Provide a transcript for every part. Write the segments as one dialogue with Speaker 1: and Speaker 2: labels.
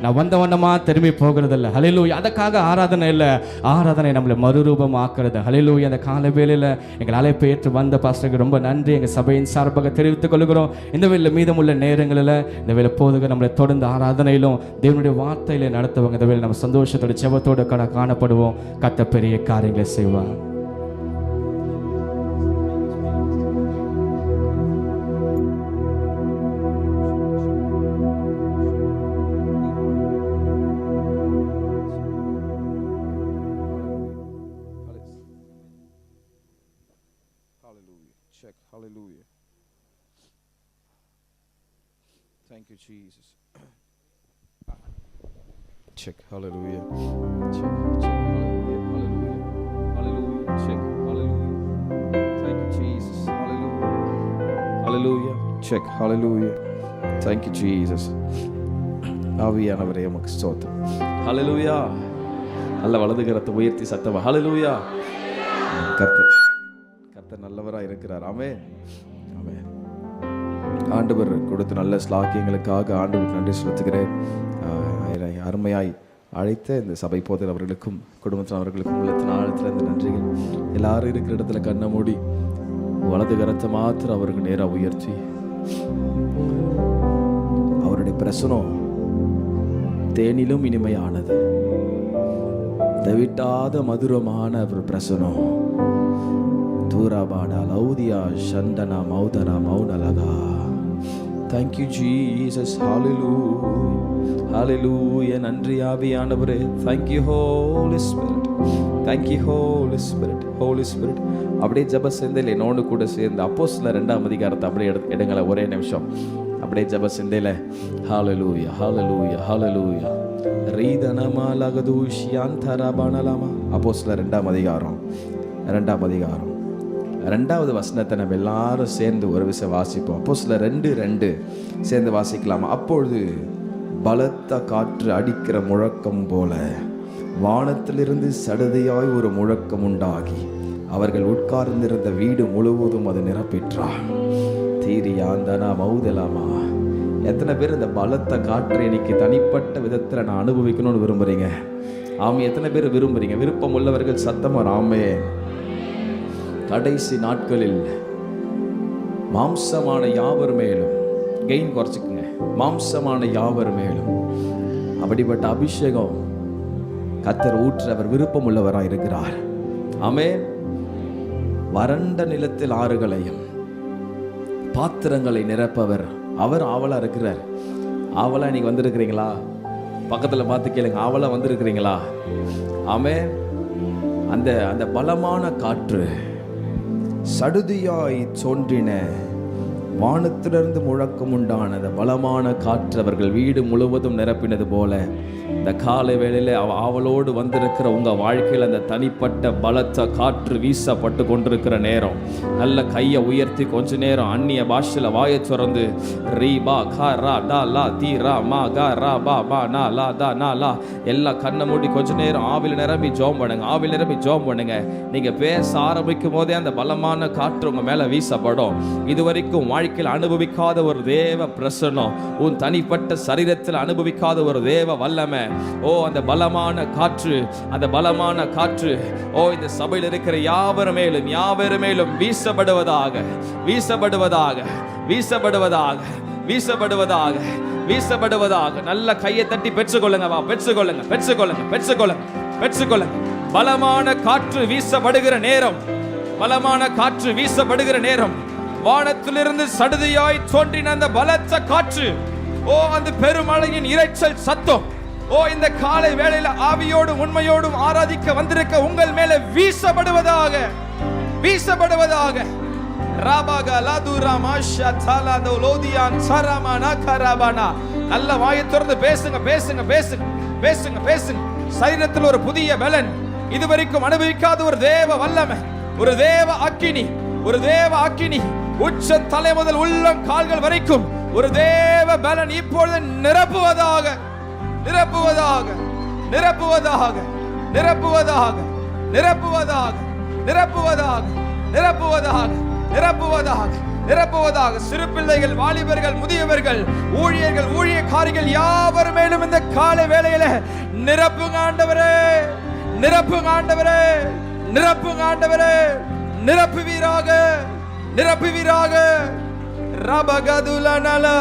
Speaker 1: நான் வந்த வண்ணமாக திரும்பி போகிறதில்ல. ஹல்லேலூயா. அதுக்காக ஆராதனை இல்லை, ஆராதனை நம்மளை மறுரூபம் ஆக்குறது. ஹல்லேலூயா. அந்த காலை வேளையில் எங்கள் அழைப்பை ஏற்று வந்த பாஸ்டருக்கு ரொம்ப நன்றி எங்கள் சபையின் சார்பாக தெரிவித்துக் கொள்கிறோம். இந்த வேளையில் மீதமுள்ள நேரங்களில் இந்த வேளை போதுக நம்மளை தொடர்ந்து ஆராதனையிலும் தேவனுடைய வார்த்தையில நடத்துவாங்க. இந்த வேளை நம்ம சந்தோஷத்தோட செபத்தோடு காணப்படுவோம். கத்த பெரிய காரியங்களை செய்வார்.
Speaker 2: Check. Hallelujah. Thank you, Jesus. Check. Hallelujah. Check. Hallelujah. Hallelujah. Hallelujah. Check. Hallelujah. Thank you, Jesus. Hallelujah. Hallelujah. Check. Hallelujah. Thank you, Jesus. ஆவியானவரே உமக்கு ஸ்தோத்திரம். Hallelujah. நல்ல வலது கரத்தை உயர்த்தி சத்தமா Hallelujah. கர்த்தர் நல்லவராக இருக்கிறார். ஆமென். ஆமென். ஆண்டவர் கொடுத்த நல்ல ஸ்லாக்கியங்களுக்காக ஆண்டவருக்கு நன்றி செலுத்துகிறேன். அருமையாய் அழைத்த இந்த சபை போதர் அவர்களுக்கும் குடும்பத்தின் அவர்களுக்கும் உள்ளத்தின் ஆழத்தில் இந்த நன்றிகள். எல்லாரும் இருக்கிற இடத்துல கண்ணை மூடி வலது கரத்தை மாத்திரம் அவருக்கு நேராக உயர்த்தி அவருடைய பிரசனம் தேனிலும் இனிமையானது, தவிட்டாத மதுரமான ஒரு பிரசனம். தூராபாடா லௌதியா Santhana மௌதனா மௌனலகா. Thank you, Jesus. Hallelujah. Hallelujah. நன்றி ஆவியானவரே. Thank you, Holy Spirit. Thank you, Holy Spirit. Holy Spirit. அப்படியே ஜெப சிந்தையில என்னோடு கூட சேர்ந்து அப்போஸ்தலர் 2ஆம் அதிகாரத்தை அப்படியே எடுங்கள ஒரே நிமிஷம். அப்படியே ஜெப சிந்தையில Hallelujah. Hallelujah. Hallelujah. ரீதனமா லகதூஷியாந்தரபனலமா. அப்போஸ்தலர் 2ஆம் அதிகாரம் 2வது வசனத்தை நம்ம எல்லாரும் சேர்ந்து ஒரு விஷயம் வாசிப்போம். அப்போஸ்தலர் 2:2 சேர்ந்து வாசிக்கலாமா? அப்பொழுது பலத்த காற்று அடிக்கிற முழக்கம் போல வானத்திலிருந்து சடுதியாய் ஒரு முழக்கம் உண்டாகி அவர்கள் உட்கார்ந்திருந்த வீடு முழுவதும் அது நிரப்பிற்றார். தீரியாந்தனா மௌதலாமா. எத்தனை பேர் இந்த பலத்த காற்றை இன்னைக்கு தனிப்பட்ட விதத்தில் நான் அனுபவிக்கணும்னு விரும்புறீங்க? ஆமாம். எத்தனை பேர் விரும்புறீங்க? விருப்பம் உள்ளவர்கள் சத்தமா ஆமே. கடைசி நாட்களில் மாம்சமான யாவர் மேலும் கெயின் குறைச்சிக்குங்க. மாம்சமான யாவர் மேலும் அப்படிப்பட்ட அபிஷேகம் கர்த்தர் ஊற்றவர் விருப்பம் உள்ளவராக இருக்கிறார். ஆமென். வறண்ட நிலத்தில் ஆறுகளையும் பாத்திரங்களை நிரப்பவர் அவர் ஆவலா இருக்கிறார். ஆவலா நீங்க வந்திருக்கிறீங்களா? பக்கத்துல பார்த்து கேளுங்க, ஆவலா வந்திருக்கிறீங்களா? ஆமென். அந்த பலமான காற்று சடுதியாய் தோன்றின வானத்திலிருந்து முழக்கம் உண்டான அந்த பலமான காற்று அவர்கள் வீடு முழுவதும் நிரப்பினது போல இந்த காலை வேளையில ஆவலோடு வந்திருக்கிற உங்க வாழ்க்கையில் அந்த தனிப்பட்ட பலத்த காற்று வீசப்பட்டு கொண்டிருக்கிற நேரம் நல்ல கையை உயர்த்தி கொஞ்ச நேரம் அந்நிய பாஷையில வாயை திறந்து ரீபா கா ரா டா லா தீ ரா மா கா ரா பா பா நா லா தா நா லா எல்லா கண்ணை மூடி கொஞ்ச நேரம் ஆவில நிரம்பி ஜெபம் பண்ணுங்க. ஆவில நிரம்பி ஜெபம் பண்ணுங்க. நீங்க பேச ஆரம்பிக்கும் போதே அந்த பலமான காற்று உங்க மேல வீசப்படும். இதுவரைக்கும் வாழ்க்கையில் அனுபவிக்காத ஒரு தேவ பிரசன்னம், உன் தனிப்பட்ட சரீரத்தில் அனுபவிக்காத ஒரு தேவ வல்லமை, அந்த பலமான காற்று, அந்த பலமான காற்று இந்த சபையில் இருக்கிற யாவர் மேலும் வீசப்படுவதாக, வீசப்படுவதாக, வீசப்படுவதாக, வீசப்படுவதாக, வீசப்படுவதாக. நல்ல கையை தட்டி பெற்றுக்கொள்ளுங்க. பெற்றுக்கொள்ளுங்க, பெற்றுக்கொள்ளுங்க, பெற்றுக்கொள்ளுங்க, பெற்றுக்கொள்ளுங்க. பலமான காற்று வீசப்படுகிற நேரம், பலமான காற்று வீசப்படுகிற நேரம் வானத்திலிருந்து சடுதியாய் தோன்றின அந்த பலத்த காற்று, அந்த பெருமழையின் இரைச்சல் சத்தம், இந்த காலை வேளையில ஆவியோடும் உண்மையோடும் ஆராதிக்க வந்திருக்க உங்கள் மேல வீசப்படுவதாக, வீசப்படுவதாக. ராபாகா லாதுரா மாஷா தாலா தௌலோதியான் சரமானா கராபானா. நல்ல வாயை திறந்து பேசுங்க, பேசுங்க, பேசுங்க, பேசுங்க, பேசுங்க. சரீரத்தில் ஒரு புதிய பலன், இதுவரைக்கும் அனுபவிக்காத ஒரு தேவ வல்லமை, ஒரு தேவ அக்கினி, ஒரு தேவ அக்கினி உச்ச தலை முதல் உள்ளம் கால்கள் வரைக்கும் ஒரு தேவ பலன் இப்பொழுது நிரப்புவதாக, நிரப்புவதாக, நிரப்புவதாக, நிரப்புவதாக, நிரப்புவதாக, நிரப்புவதாக, நிரப்புவதாக, நிரப்புவதாக, நிரப்புவதாக. சிறு பிள்ளைகள், வாலிபர்கள், முதியவர்கள், ஊழியர்கள், ஊழியக்காரிகள் யாவர் மேலும் இந்த காலை வேளையில நிரப்புங்க ஆண்டவரே, நிரப்புங்க ஆண்டவரே, நிரப்புங்க ஆண்டவரே, நிரப்புவீராக, நிரப்புவீராக. ரபகதுலனலா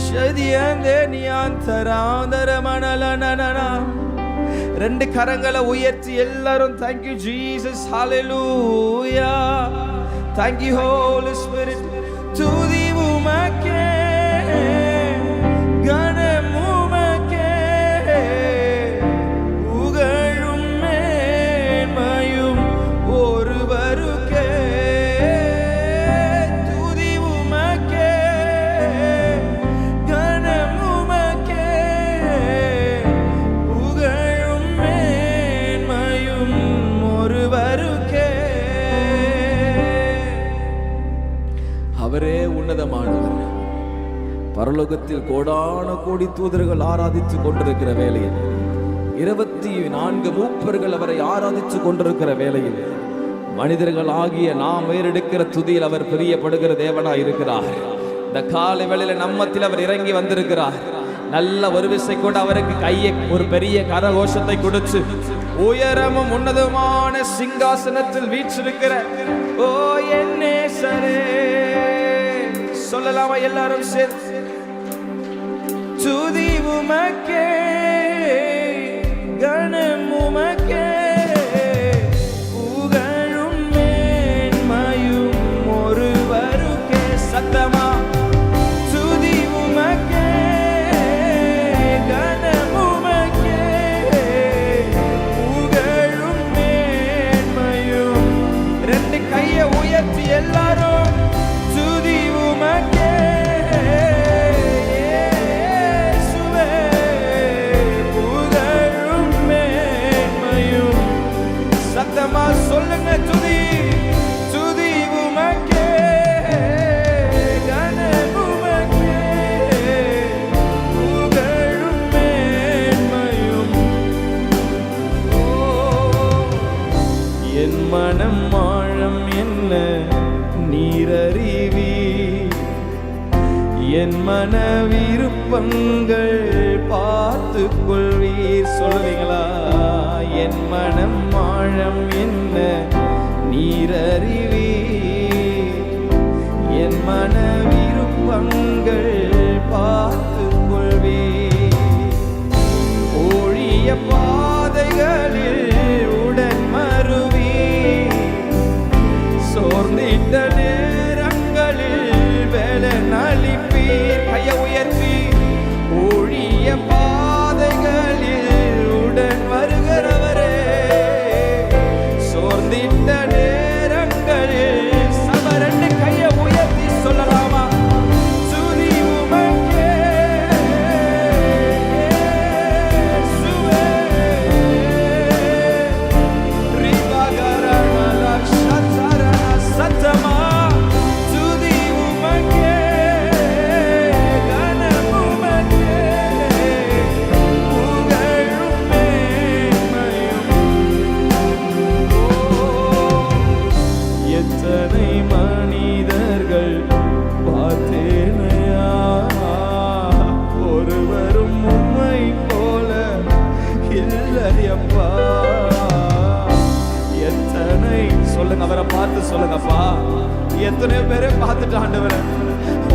Speaker 2: ஷதியந்தே நியாந்தராந்தரமனலனனனா. ரெண்டு கரங்களை உயர்த்தி எல்லாரும் thank you Jesus, hallelujah, thank you Holy Spirit. துதி உமக்கே, கனம் உமக்கே, புகழும் மேன்மையும் ஒருவருக்கே. துதி உமக்கே, கனம் உமக்கே, புகழும் மேன்மையும் ஒருவருக்கே. அவரே உன்னதமானவர். பரலோகத்தில் கோடான கோடி தூதர்கள் ஆராதித்துக் கொண்டிருக்கிற வேளையில், 24 மூப்பர்கள் அவரை ஆராதித்துக் கொண்டிருக்கிற வேளையில், மனிதர்கள் ஆகிய நாம் வேறெடுக்கிற துதியில் அவர் பிரியப்படுகிற தேவனாய் இருக்கிறார். இந்த காலை வேளையில நம்மத்தில் அவர் இறங்கி வந்திருக்கிறார். நல்ல ஒரு விசை கூட அவருக்கு கையை ஒரு பெரிய கரகோஷத்தை கொடுத்து, உயரமும் உன்னதமான சிங்காசனத்தில் வீற்றிருக்கிற ஓ என் நேசரே சொல்லலாமா எல்லாரும் சேர்ந்து? துதி உமக்கே, கனம் உமக்கே, புகழும் மேன்மையும் ஒருவருக்கே. சத்தமா துதி உமக்கே, கனம் உமக்கே, புகழும் மேன்மையும். ரெண்டு கையை உயர்த்தி எல்லாரும் துதி உமக்கே. சொல்லுங்க துதி, துதி உமக்கே, கனம் உமக்கே, புகழும் மேன்மையும். என் மனம் ஆழம் என்ன நீரறிவி, என் மன விருப்பங்கள் பார்த்துக் கொள்வீர். சொல்லுவீங்களா? என் மனம் ஆழம் என்ன நீரறிவி, என் மன விருப்பங்கள் பார்த்துக் கொள்வீர். ஒழிய பாதைகளில் உடன் மருவி, சோர்ந்திட்ட நேரங்களில் வேலன் அளிப்பீர். கையை உயர்த்தி ஒழிய பாதைகளில் உடன் வருகிறவரே, சோர்ந்திட்ட நேரங்களில் சமரண்டு கையை உயர்த்தி சொல்லலாமா? துதி உமக்கே, இயேசுவே. ரிபகரண லக்ஷதரண சத்தமா துதி உமக்கே, கனம் உமக்கே, புகழும் மேன்மையும். எத்தனை மனிதர்கள் பார்த்தேனையா, ஒருவரும் உம்மை போல இல்லையப்பா. எத்தனை சொல்லுங்க, அவரை பார்த்து சொல்லுங்கப்பா. எத்தனை பேரை பார்த்துட்டு ஆண்டவரே,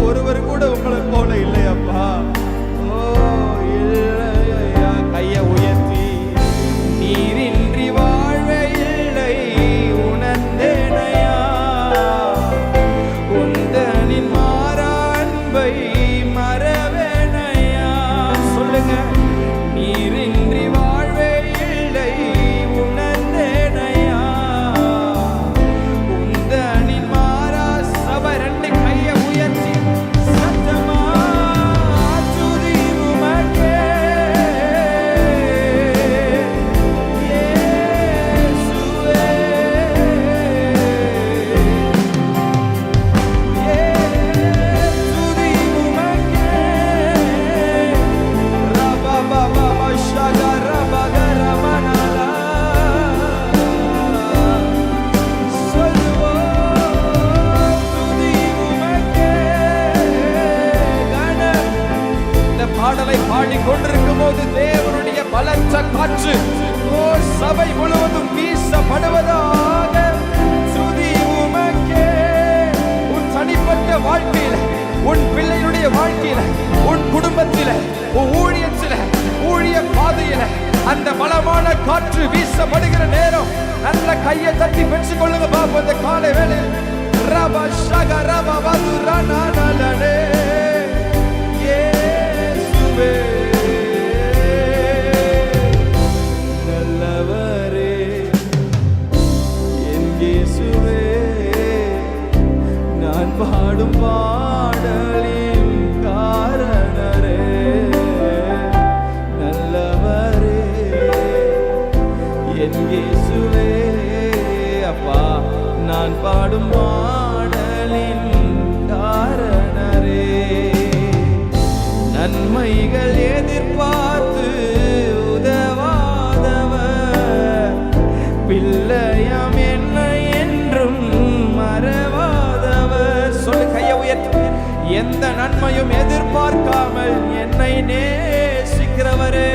Speaker 2: ஒருவர் கூட உங்களை போல இல்லையப்பா. ஓ இல்லையா. கையை உயர்த்தி நீரின்றி வாழ்வே இல்லை உணர்ந்தேனையா, உந்தனின் மாறா அன்பை மறவேனையா. சொல்லுங்க, நீரின்றி வாழ்வே இல்லை உணர்ந்தேனையா, உந்தனின் மாறா. சபை ரெண்டு கையை உயர்த்தி சத்தமா துதி பாடலை பாடிக்கொண்டிருக்கும் போது தேவனுடைய பலத்த காற்று சபை முழுவதும் வீசப்படுவதாக. துதி உமக்கே. உன் தனிப்பட்ட வாழ்க்கையில, உன் பிள்ளையுடைய வாழ்க்கையில, உன் குடும்பத்தில, உன் ஊழியத்தில, ஊழிய பாதையில அந்த பலமான காற்று வீசப்படுகிற நேரம் நல்ல கையை தட்டி பெற்றுக் கொள்ளுங்க பாப்போம். இந்த காலை வேளையில் ரபா ஷக ரபா வதுரா நானலனே இயேசுவே நல்லவரே என் இயேசுவே நான் பாடும் பாடலின் காரணரே நல்லவரே என் இயேசுவே அப்பா நான் பாடும் பாடலின் காரணரே நன்மைகள் எதிர்பார்த்து உதவாதவர் பிள்ளையாம் என்னை என்றும் மறவாதவர். சொல்லு, கையை உயர்த்து. எந்த நன்மையும் எதிர்பார்க்காமல் என்னை நேசிக்கிறவரே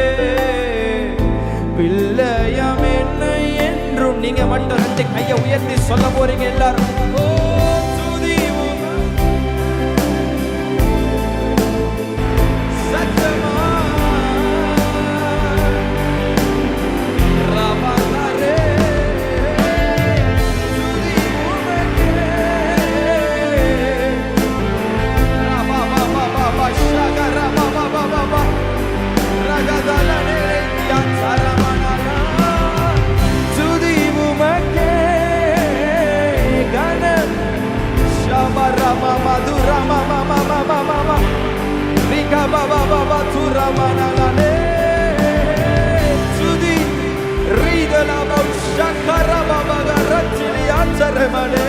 Speaker 2: பிள்ளையாம் என்னை என்றும். நீங்க மட்டும் 2 கையை உயர்த்தி சொல்ல போறீங்க எல்லாரும். ஓ துதி சத்தமா ரபரே துதி உமக்கே ரபா பா பா பா ஷக ரபா பா பா பா ரகதலனே யாசரமனனா துதி உமக்கே கனம் ஷபரமா மதுரமா மமா மமா மமா ரிகா பாபா பாபா துரமனனே துதி ரிதலமா ஷக்கரமா பகரச்சிலி யாசரமனே.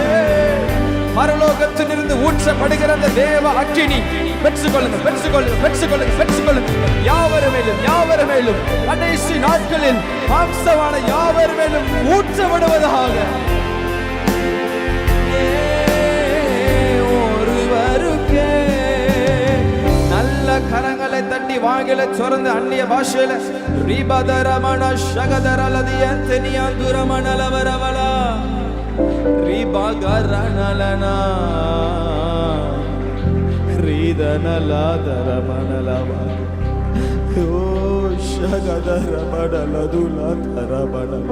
Speaker 2: பரலோகத்திலிருந்து ஊற்றப்படுகிற அந்த தேவ அக்கினி பெற்றுக்கொள்ளுங்க, பெற்றுக்கொள்ளுங்க, பெற்றுக்கொள்ளுங்க, பெற்றுக்கொள்ளுங்க. யாவர் மேலும், யாவர் மேலும் கடைசி நாட்களில் மாம்சமான யாவர் மேலும் ஊற்றப்படுவதாக. ஒருவருக்கே நல்ல கரங்களை தட்டி வாங்கில சொரந்து அந்நிய பாஷையில ரீபதரமண ஷகதரலதிய தெனியாந்துரமணலவரவலா ரீபகரணலனா ரீதனலாதரமணலவா ஓ ஷகதரமணலதுலதரமணல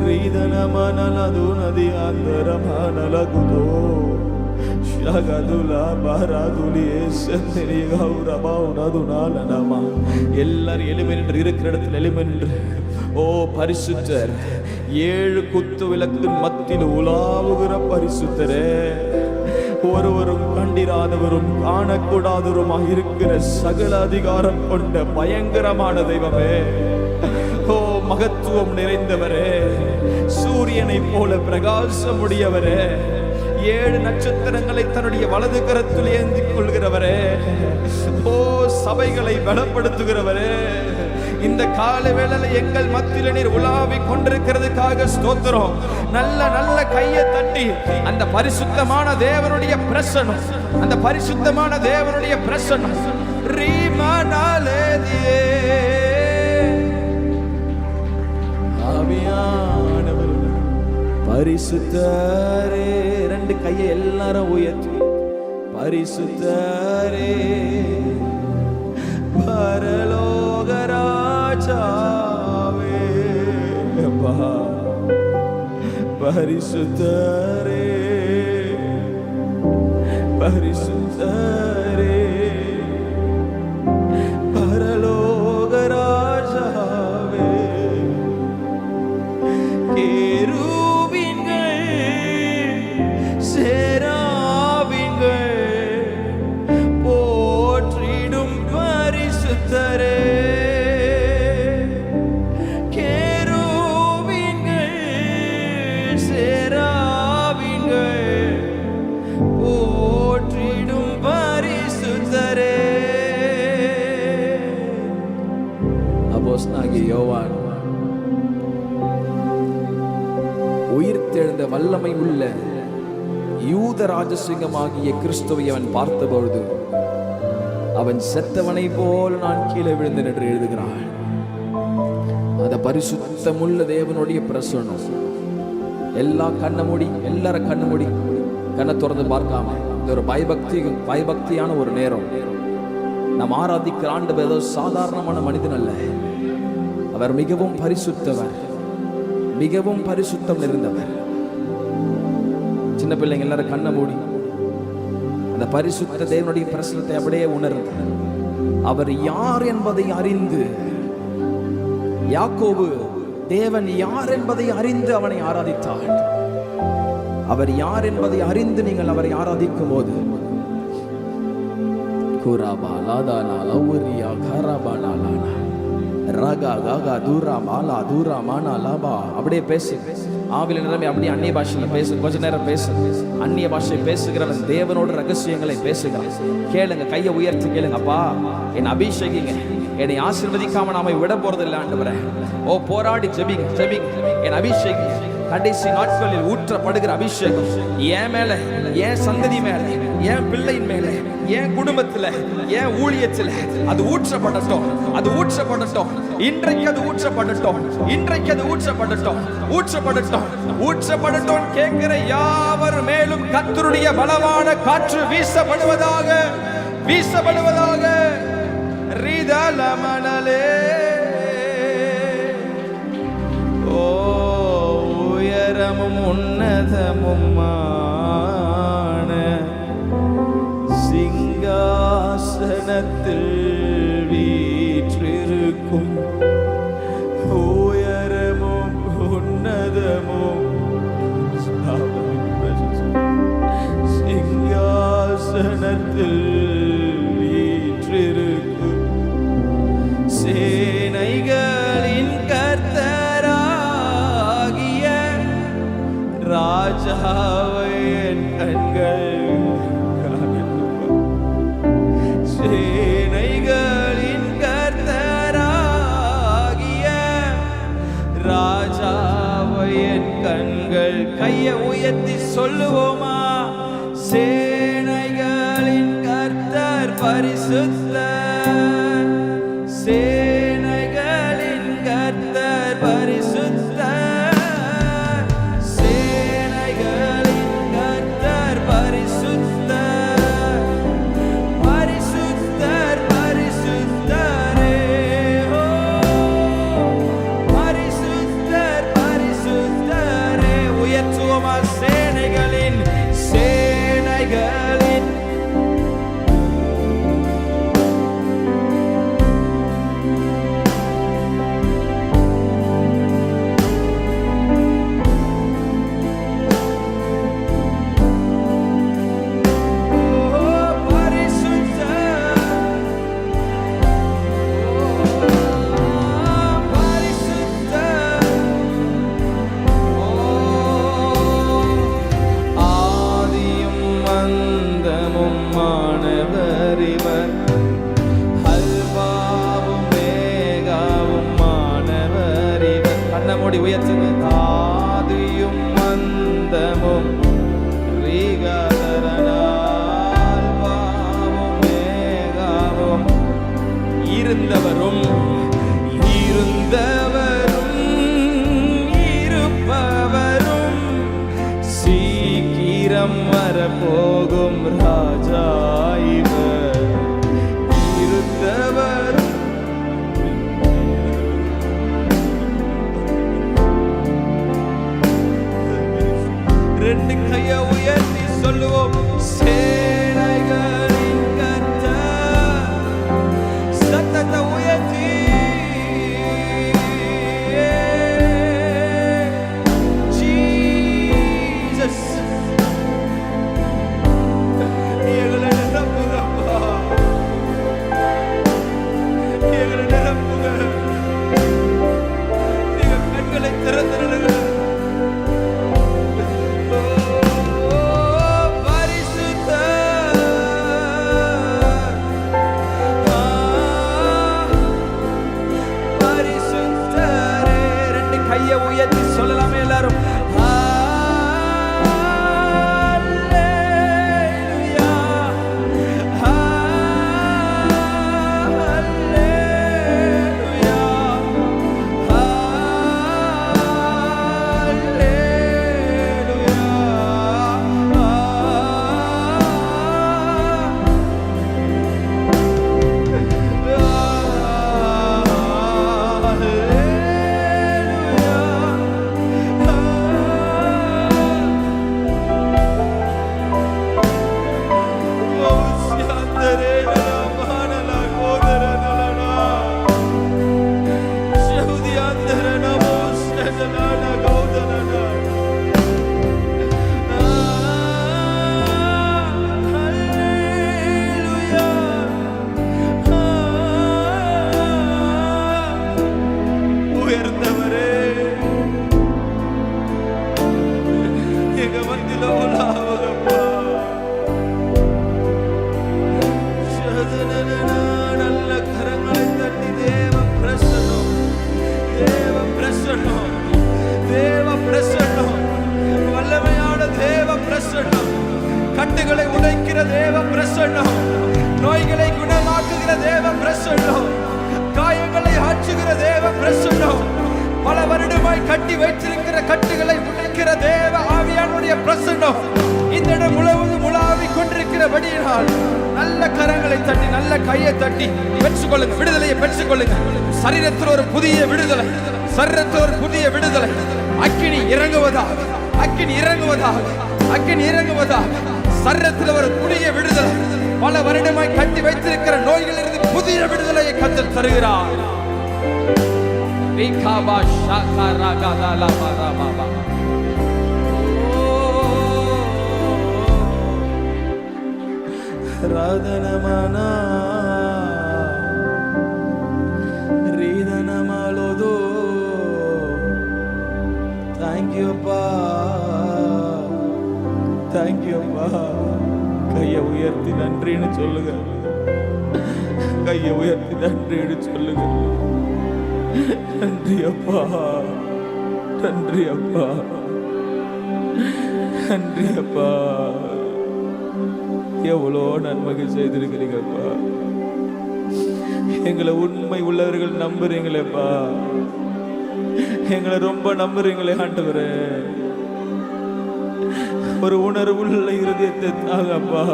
Speaker 2: ரீதனமணலதுனதியாந்தரமணலகுதோ ஷகதுலா பரதுலியே செந்திரி கௌரபா உனதுனாலனமா. எல்லாரும் எளிமை நின்று இருக்கிற இடத்துல எளிமை நின்று ஓ பரிசுத்தர் 7 குத்து விளக்கின் மத்தியில் உலாவுகிற பரிசுத்தரே ஒருவரும் கண்டிராதவரும் காணக்கூடாதவருமாக இருக்கிற சகல அதிகாரம் கொண்ட பயங்கரமான தெய்வமே ஓ மகத்துவம் நிறைந்தவரே சூரியனை போல பிரகாசமுடையவரே 7 நட்சத்திரங்களை தன்னுடைய வலது கரத்தில் ஏந்திக் கொள்கிறவரே ஓ சபைகளை பலப்படுத்துகிறவரே இந்த கால வேளையில எங்கள் மத்தியில நீர் உலாவி கொண்டிருக்கிறதுக்காக ஸ்தோத்திரம். நல்ல நல்ல கையை தட்டி அந்த பரிசுத்தமான தேவனுடைய பிரசன்னம், அந்த பரிசுத்தமான தேவனுடைய பிரசன்னம் ரீமனாலேதியே ஆவியானவர் பரிசுத்தரே. 2 கையை எல்லாரும் உயர்த்தி பரிசுத்தரே பரலோகராஜாவே பரிசுத்தரே பரிசுத்தரே பரலோகராஜாவே கேருபீன்கள் சேராபீன்கள் போற்றிடும் பரிசுத்தரே கேருபீன்கள் சேராபீன்கள் போற்றிடும் பரிசுத்தரே. அப்போஸ்தலனாகிய யோவான் உயிர்த்தெழுந்த வல்லமை உள்ள யூத ராஜசிங்கமாகிய கிறிஸ்துவை அவன் பார்த்தபொழுது அவன் செத்தவனை போல் நான் கீழே விழுந்தேன் என்று எழுதுகிறான். அந்த பரிசுத்தமுள்ள தேவனுடைய பிரசன்னம். எல்லா கண்ணை மூடி, எல்லாரும் கண்ணு மூடி, கண்ணை திறந்து பார்க்காம, இந்த ஒரு பயபக்தியான ஒரு நேரம். நாம் ஆராதிக்கிற ஆண்டவர் ஏதோ சாதாரணமான மனிதன் அல்ல. அவர் மிகவும் பரிசுத்தவர், மிகவும் பரிசுத்தம் நிறைந்தவர். சின்ன பிள்ளைங்க எல்லாரும் கண்ணை மூடி அந்த பரிசுத்த தேவனுடைய பிரசன்னத்தை அப்படியே உணர்ந்து, அவர் யார் என்பதை அறிந்து, யாக்கோபு தேவன் யார் என்பதை அறிந்து அவனை ஆராதித்தார். அவர் யார் என்பதை அறிந்து நீங்கள் அவரை ஆராதிக்கும் போது அப்படியே பேசு. ஆவில நிரம்பி அப்படியே அந்நிய பாஷையில பேசு. கொஞ்ச நேரம் பேசு. அந்நிய பாஷை பேசுகிறவன் தேவனோட ரகசியங்களை பேசுகிறான். கேளுங்க, கையை உயர்த்தி கேளுங்க. அப்பா, என் அபிஷேகிங்க, என்னை ஆசீர்வதிக்காம நாம விட போறது இல்லை ஆண்டவரே. ஓ, போராடி ஜெபிங்க, ஜெபிங்க. என் அபிஷேகிங்க. கடைசி நாட்களில் ஊற்றப்படுகிற அபிஷேகம் என் மேல, என் சந்ததி மேல, என் பிள்ளையின் மேல, என் குடும்பத்துல, என் ஊழியத்துல அது ஊற்றப்படட்டும், அது ஊற்றப்படட்டும். இன்றைக்கு அது ஊற்றப்படட்டும், இன்றைக்கு அது ஊற்றப்படட்டும், ஊற்றப்படட்டும், ஊற்றப்படட்டும். கேட்கிற யாவர் மேலும் கர்த்தருடைய பலமான காற்று வீசப்படுவதாக, வீசப்படுவதாக. ரிதலமனலே ஓ, உயரமும் உன்னதமுமான சிங்காசனத்தில் வீற்றிருக்கும், உயரமும் உன்னதமும் சிங்காசனத்தில் வீற்றிருக்கும் சேனைகளின் கர்த்தராகிய ராஜாவை என் கண்கள் காணும். சேனைகளின் கர்த்தராகிய ராஜாவை என் கண்கள். கையை உயர்த்தி சொல்லுவோமா? சேனைகளின் கர்த்தர் பரிசுத்தர், சேனைகளின் கர்த்தர் பரிசுத்தர், சேனைகளின் கர்த்தர் பரிசுத்தர், பரிசுத்தர் பரிசுத்தரே. ஓ, பரிசுத்தர் பரிசுத்தரே. உயர்த்துவோமா? சேனைகளின், சேனைகளின் உயர்த்துங்க. ஆதியும் மந்தமும் மேகாவும் இருந்தவரும் இருந்தவரும் இருப்பவரும் சீக்கிரம் வரப்போகும் ராஜா இவர். இருந்தவர் ரெண்டு கையை உயர்த்தி சொல்லுவோம். சேனைகளின் கர்த்தர். சத்தத்தை உயர்த்தி ஜீசஸ் எங்களை நிரப்புங்கப்பா, எங்களை நிரப்புங்க. நீங்க கண்களை திறந்துடுங்க. கையை உயர்த்தி சொல்லலாமே எல்லாரும்? ஹல்லேலூயா, ஹல்லேலூயா. கட்டி வைத்திருக்கிற கட்டுகளை உடைக்கிற தேவ ஆவியானுடைய பிரசன்னம் இந்த இடம் முழுவதும் உலாவிக் கொண்டிருக்கிறபடியினால் நல்ல கரங்களை தட்டி நல்ல கையை தட்டி பெற்றுக்கொள்ளுங்க. விடுதலையை பெற்றுக்கொள்ளுங்க. சரீரத்தில் ஒரு புதிய விடுதலை, சரீரத்தில் ஒரு புதிய விடுதலை. அக்கினி இறங்குவதாக, அக்கினி இறங்குவதாக, அக்கினி இறங்குவதாக. சரீரத்தில் ஒரு புதிய விடுதலை. பல வருடமாய் கட்டி வைத்திருக்கிற நோய்களிலிருந்து புதிய விடுதலையை கர்த்தர் தருகிறார். ராதனமானா ரீதனமாலோதோ. தேங்க்யூ அப்பா, தேங்க்யூ அப்பா. கையை உயர்த்தி நன்றின்னு சொல்லுங்க. கையை உயர்த்தி நன்றின்னு சொல்லுங்க. நன்றி அப்பா, நன்றி அப்பா, நன்றி அப்பா. எவ்வளோ நன்மைகள் செய்திருக்கிறீங்கப்பா. எங்களை உண்மை உள்ளவர்கள் நம்புறீங்களேப்பா. எங்களை ரொம்ப நம்புறீங்களே ஆண்டவரே. ஒரு உணர்வுள்ள இருதயத்தை தாங்கப்பா.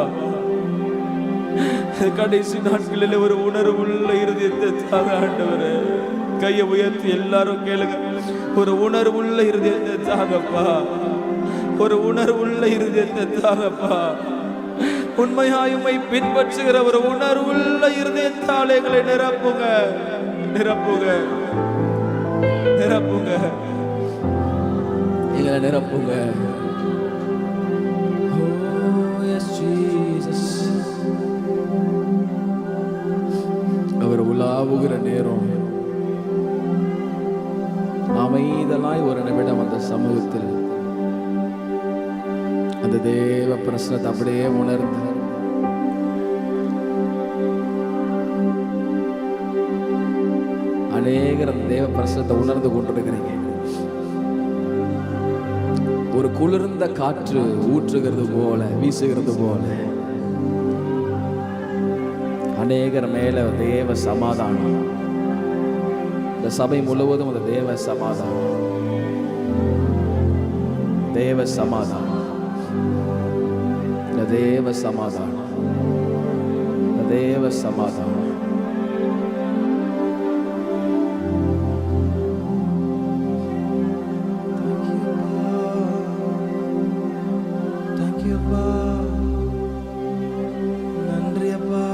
Speaker 2: கடைசி நாட்களில் ஒரு உணர்வுள்ள இருதயத்தை தாங்க ஆண்டவரே. கையை உயர்த்தி எல்லாரும் கேளுங்க. ஒரு உணர்வுள்ள இருதயத்தை தாங்கப்பா. ஒரு உணர்வுள்ள இருதயத்தை தாங்கப்பா. உண்மையாயுமை பின்பற்றுகிற ஒரு உணர்வுள்ள இருதயத்தால் எங்களை நிரப்புங்க, நிரப்புங்க, நிரப்புங்க, எங்களை நிரப்புங்க. அவர் உலாவுகிற நேரம் அமைதலாய் ஒரு நிமிடம் அந்த சமூகத்தில் அந்த தேவ பிரசனத்தை அப்படியே உணர்ந்து அநேகர் அந்த தேவ பிரசனத்தை உணர்ந்து கொண்டிருக்கிறீங்க. ஒரு குளிர்ந்த காற்று ஊற்றுகிறது போல, வீசுகிறது போல அநேகர் மேல தேவ சமாதானம். இந்த சபை முழுவதும் அந்த தேவ சமாதானம், தேவ சமாதானம், தேவ சமாதானம், தேவ சமாதானம். நன்றி அப்பா.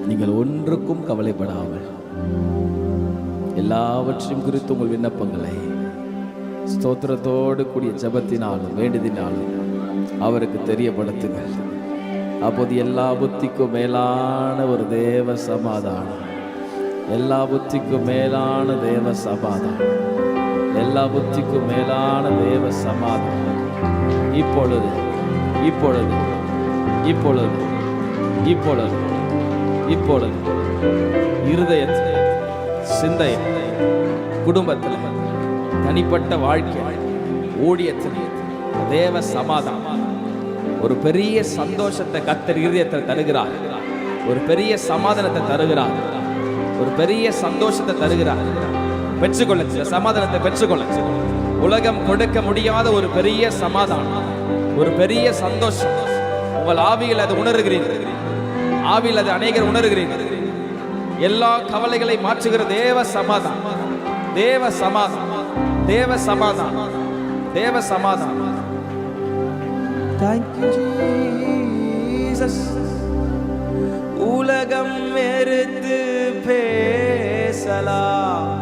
Speaker 2: நீங்கள் ஒன்றுக்கும் கவலைப்படாமல் எல்லாவற்றையும் குறித்து உங்கள் விண்ணப்பங்களை ஸ்தோத்திரத்தோடு கூடிய ஜெபத்தினாலும் வேண்டுதினாலும் அவருக்கு தெரியப்படுத்துங்கள். அப்போது எல்லா புத்திக்கும் மேலான ஒரு தேவ சமாதானம், எல்லா புத்திக்கும் மேலான தேவ சமாதானம், எல்லா புத்திக்கும் மேலான தேவ சமாதானம் இப்பொழுது இப்பொழுது இப்பொழுது இப்பொழுது இப்பொழுது இருதயத்தில், சிந்தையில், குடும்பத்தில், தனிப்பட்ட வாழ்க்கை, ஊழியத்தில் தேவ சமாதானம், ஒரு பெரிய சந்தோஷத்தை கர்த்தர் இருதயத்தில் தருகிறார். ஒரு பெரிய சமாதானத்தை தருகிறார். ஒரு பெரிய சந்தோஷத்தை தருகிறார். பெற்றுக்கொள்ள, சமாதானத்தை பெற்றுக்கொள்ள. உலகம் கொடுக்க முடியாத ஒரு பெரிய சமாதானம், ஒரு பெரிய சந்தோஷம் உங்கள் ஆவியில் அது உணர்கிறீர்கள். ஆவியில் அது அநேகர் உணர்கிறீர்கள். எல்லா கவலைகளை மாற்றுகிற தேவ சமாதானம், தேவ சமாதானம், தேவ சமாதானம், தேவ சமாதானம், Thank you, Jesus. உலகம் வெறுத்து பேசலாம்,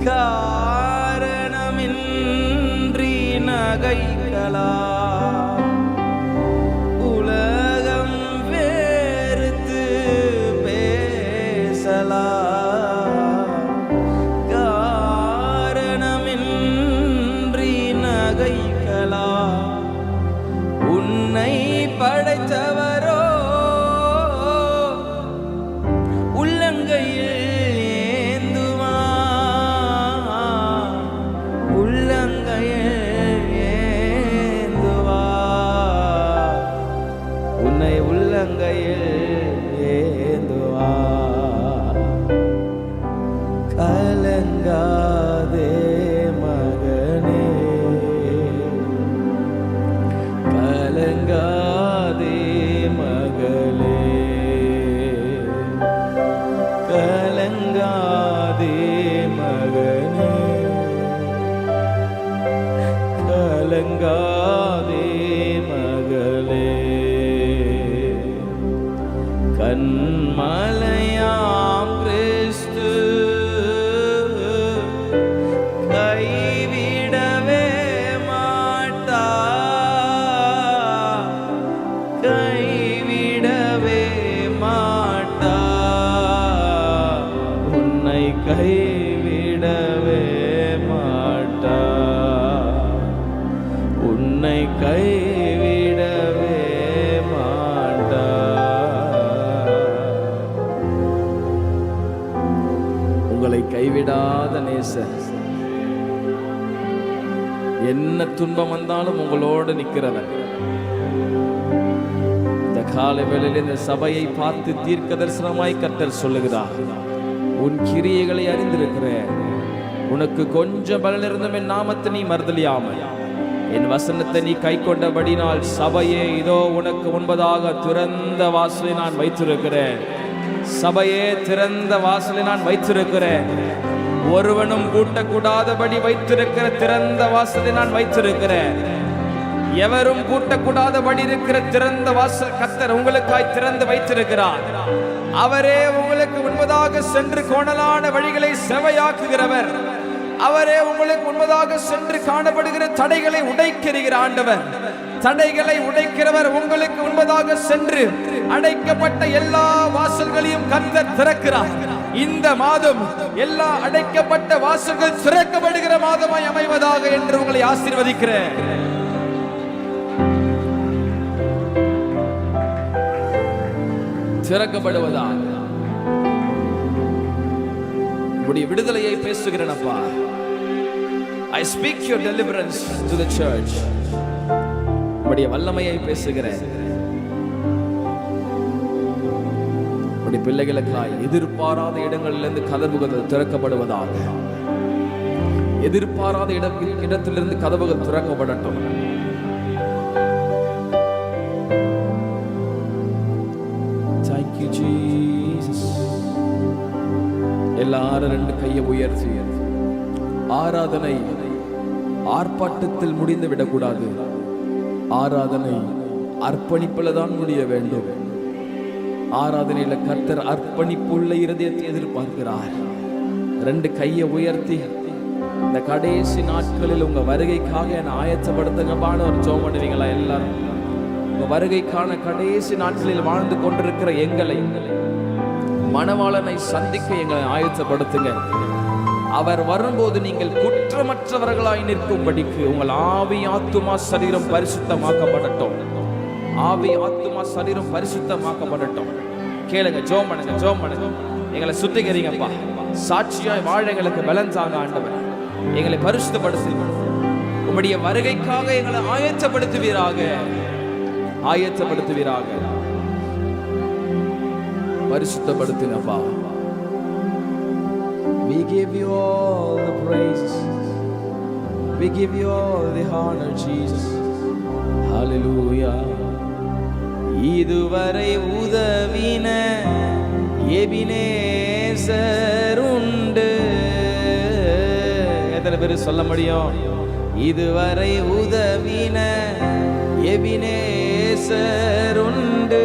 Speaker 2: காரணமின்றி நகைக்கலாம். உலகம் வெறுத்து பேசலாம், காரணமின்றி நகைக்கலாம். உன்னை படைத்தவரோ உள்ளங்கையில் ஏந்துவார், உள்ளங்கையில் ஏந்துவார், உன்னை உள்ளங்கையில் ஏந்துவார். கலங்காதே மகனே, கலங்காதே மகளே, கலங்காதே மகனே, கலங்காதே மகளே. கண்மலையாம் கிறிஸ்து கைவிடவே மாட்டார், கைவிடவே மாட்டார், உன்னை கைவிடவே மாட்டார், உன்னை கைவிடவே மாட்டார். உங்களை கைவிடாத நேசர், என்ன துன்பம் வந்தாலும் உங்களோடு நிற்கிறவர். இந்த காலை வேளையில் இந்த சபையை பார்த்து தீர்க்க தரிசனமாய் கர்த்தர் சொல்லுகிறார், உன் கிரியைகளை அறிந்திருக்கிறேன், உனக்கு கொஞ்சம் பலன் இருந்தும் என் நாமத்தை நீ மறுதலியாமல் என் வசனத்தை நீ கை கொண்டபடினால் சபையே இதோ உனக்கு முன்பதாக திறந்த வாசலை நான் வைத்திருக்கிறேன். சபையே திறந்த வாசலை நான் வைத்திருக்கிறேன். ஒருவனும் கூட்டக்கூடாதபடி வைத்திருக்கிற திறந்த வாசலை நான் வைத்திருக்கிறேன். எவரும் கூட்டக்கூடாதபடி இருக்கிற திறந்த வாசல் கர்த்தர் உங்களுக்காய் திறந்து வைத்திருக்கிறார். அவரே உங்களுக்கு முன்பதாக சென்று கோணலான வழிகளை செவையாக்குகிறவர். அவரே உங்களுக்கு முன்பதாக சென்று காணப்படுகிற தடைகளை உடைக்கிற ஆண்டவர். தடைகளை உடைக்கிறவர். உங்களுக்கு முன்பதாக சென்று அடைக்கப்பட்ட எல்லா வாசல்களையும் கர்த்தர் திறக்கிறார். இந்த மாதம் எல்லா அடைக்கப்பட்ட வாசல்கள் திறக்கப்படுகிற மாதமாய் அமைவதாக என்று உங்களை ஆசீர்வதிக்கிறேன். திறக்கப்படுவதாக உடைய விடுதலையை பேசுகிறேனப்பா. I speak your deliverance to the church. உடைய வல்லமையை பேசுகிறேன். உடைய பிள்ளைகளுக்காய் எதிர்பாராத இடங்களிலிருந்து கதவுகள் திறக்கப்படுவதாக. எதிர்பாராத இடத்திலிருந்து கதவுகள் திறக்கப்படட்டும். Thank you Jesus. எல்லாரும் ரெண்டு கையை உயர்த்தி, ஆராதனை ஆர்ப்பாட்டத்தில் முடிந்து விடக்கூடாது. ஆராதனை அர்ப்பணிப்பில் தான் முடிய வேண்டும். ஆராதனையில கர்த்தர் அர்ப்பணிப்புள்ள இருதயத்தை எதிர்பார்க்கிறார். ரெண்டு கையை உயர்த்தி இந்த கடைசி நாட்களில் உங்க வருகைக்காக என்னை ஆயத்தப்படுத்துங்கப்பான ஒரு ஜெபம் பண்ணுவீங்களா? எல்லாரும் உங்க வருகைக்கான கடைசி நாட்களில் வாழ்ந்து கொண்டிருக்கிற எங்களை, மணவாளனை சந்திக்க எங்களை ஆயத்தப்படுத்துங்க. அவர் வரும்போது நீங்கள் குற்றமற்றவர்களாய் நிற்கும்படிக்கு உங்கள் ஆவி ஆத்துமா சரீரம் பரிசுத்தமாக்கப்படட்டும். ஆவி ஆத்துமா சரீரம் பரிசுத்தமாக்கப்படட்டும். கேளுங்க, ஜெபம் பண்ணுங்க, ஜெபம் பண்ணுங்க. எங்களை சுத்திகரிங்கப்பா. சாட்சியாய் வாழ எங்களுக்கு பலன் தாங்க ஆண்டவர். எங்களை பரிசுத்தப்படுத்தி உம்முடைய வருகைக்காக எங்களை ஆயத்தப்படுத்துவீராக, ஆயத்தப்படுத்துவீராக. பரிசுத்தப்படுத்துங்கப்பா. We give you all the praise. We give you all the honor, Jesus. Hallelujah. இதுவரை உதவின எபினேசர் உண்டு. எத்தனை பேர் சொல்ல முடியும்? இதுவரை உதவின எபினேசர் உண்டு,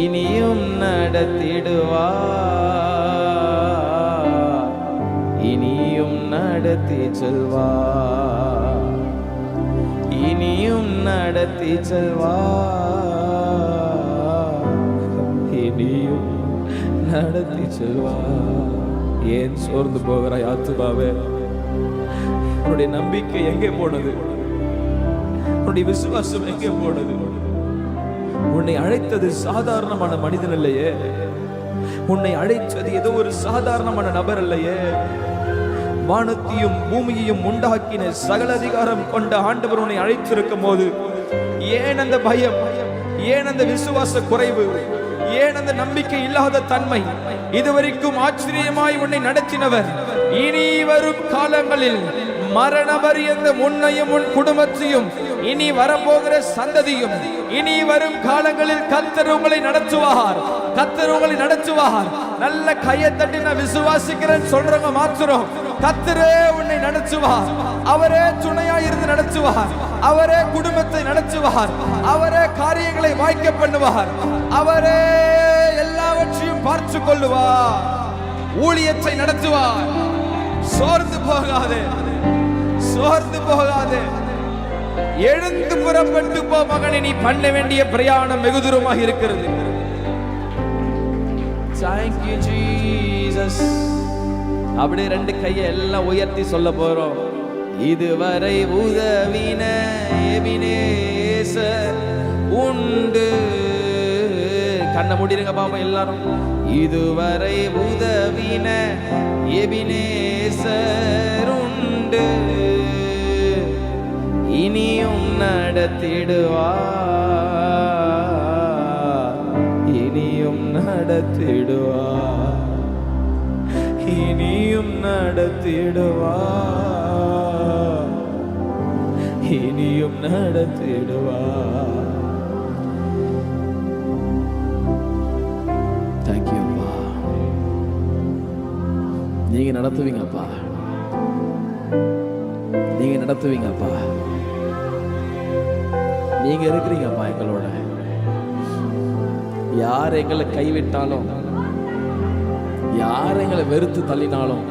Speaker 2: இனியும் நடத்திடுவார், இனியும் நடத்தி செல்வார், இனியும் நடத்தி செல்வார், இனியும் நடத்தி செல்வார். ஏன் சோர்ந்து போகிறாய் ஆத்துமாவே? உன்னுடைய நம்பிக்கை எங்கே போனது? உன்னுடைய விசுவாசம் எங்கே போனது? உன்னை அழைத்தது சாதாரணமான மனிதன் இல்லையே, உன்னை அழைத்தது ஏதோ ஒரு சாதாரணமான நபர் இல்லையே. வானத்தையும் பூமியையும் உண்டாக்கின சகல அதிகாரம் கொண்ட ஆண்டவர் உன்னை அழைத்திருக்கும் போது ஏன் அந்த பயம்? ஏன் அந்த விசுவாச குறைவு? ஏன் அந்த நம்பிக்கை இல்லாத தன்மை? இதுவரைக்கும் ஆச்சரியமாய் உன்னை நடத்தினவர் இனி வரும் காலங்களில் மரணபரியந்த உன்னையும் உன் குடும்பத்தையும் இனி வரப்போகிற சந்ததியும் இனி வரும் காலங்களில் கர்த்தர் உங்களை நடத்துவார், கர்த்தர் உங்களை நடத்துவார். நல்ல கையை தட்டி நான் விசுவாசிக்கிறேன் சொல்றவங்க மாத்திரம் கர்த்தரே உன்னை நடத்துவார். அவரே துணையா இருந்து நடத்துவார், அவரே குடும்பத்தை நடத்துவார், அவரே காரியங்களை வாய்க்க பண்ணுவார், அவரே எல்லாவற்றையும் பார்த்து கொள்ளுவார், ஊழியத்தை நடத்துவார். சோர்ந்து போகாதே, சோர்ந்து போகாதே. எழுந்து புறப்பட்டு போ மகனே, நீ பண்ண வேண்டிய பிரயாணம் வெகு தூரமாக இருக்கிறது. Thank you Jesus. அப்படியே ரெண்டு கையை எல்லாம் உயர்த்தி சொல்ல போறோம். இதுவரை உதவின எபினேசர் உண்டு. கண்ணை மூடிடுங்க பாப்பா எல்லாரும். இதுவரை உதவின எபினேசர் உண்டு, இனியும் நடத்திடுவார், இனியும் நடத்திடுவார், இனியும் நடத்திடுவார், இனியும் நடத்திடுவார். தேங்க்யூ அப்பா, நீங்க நடத்துவீங்கப்பா, நீங்க நடத்துவீங்கப்பா, நீங்க இருக்கிறீங்கப்பா எங்களோட. யார் எங்களை கைவிட்டாலும், யார் எங்களை வெறுத்து தள்ளினாலும்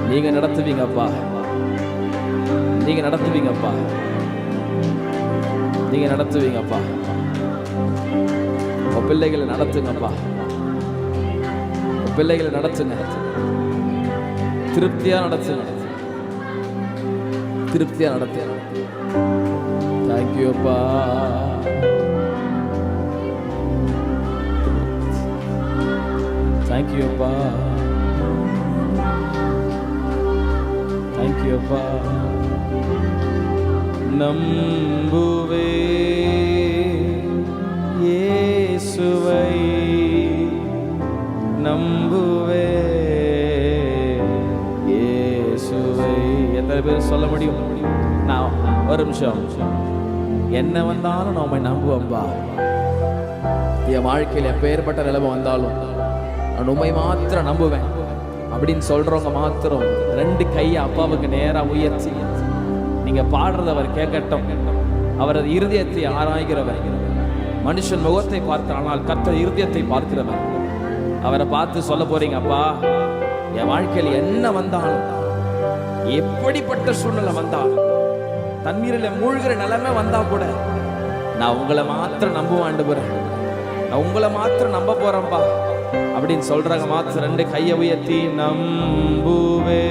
Speaker 2: நீங்க நடத்துவீங்கப்பா, நீங்க நடத்துவீங்கப்பா, நீங்க நடத்துவீங்கப்பா. உன் பிள்ளைகளை நடத்துங்கப்பா, உன் பிள்ளைகளை நடத்துங்க, திருப்தியா நடத்துங்க, திருப்தியா நடத்துங்க. தேங்க்யூ அப்பா. Thank you அப்பா, thank you அப்பா. நம்புவே இயேசுவை, நம்புவே இயேசுவை. எத்தனை பேர் சொல்ல முடியும்? நான் ஒரு நிமிஷம், என்ன வந்தாலும் நான் உம்மை நம்புவேன்பா. என் வாழ்க்கையில் எப்பேற்பட்ட நிலைமை வந்தாலும் நான் உம்மை மாத்திரம் நம்புவேன் அப்படின்னு சொல்றவங்க மாத்திரம் ரெண்டு கையை அப்பாவுக்கு நேரா உயர்த்தி நீங்க பாடுறத அவர் கேட்கட்டும். அவரது இருதயத்தை ஆராய்கிறவர். மனுஷன் முகத்தை பார்க்கிறானால் கர்த்தர் இருதயத்தை பார்க்கிறவர். அவரை பார்த்து சொல்ல போறீங்க, அப்பா என் வாழ்க்கையில் என்ன வந்தாலும், எப்படிப்பட்ட சூழ்நிலை வந்தாலும், தண்ணீரில் மூழ்கிற நிலைமை வந்தா கூட நான் உங்களை மாத்திரம் நம்புவாண்டு போறேன், நான் உங்களை மாத்திரம் நம்ப போறேன்பா அப்படின்னு சொல்றாங்க. மாத்திரம் ரெண்டு கையை உயர்த்தி நம்புவே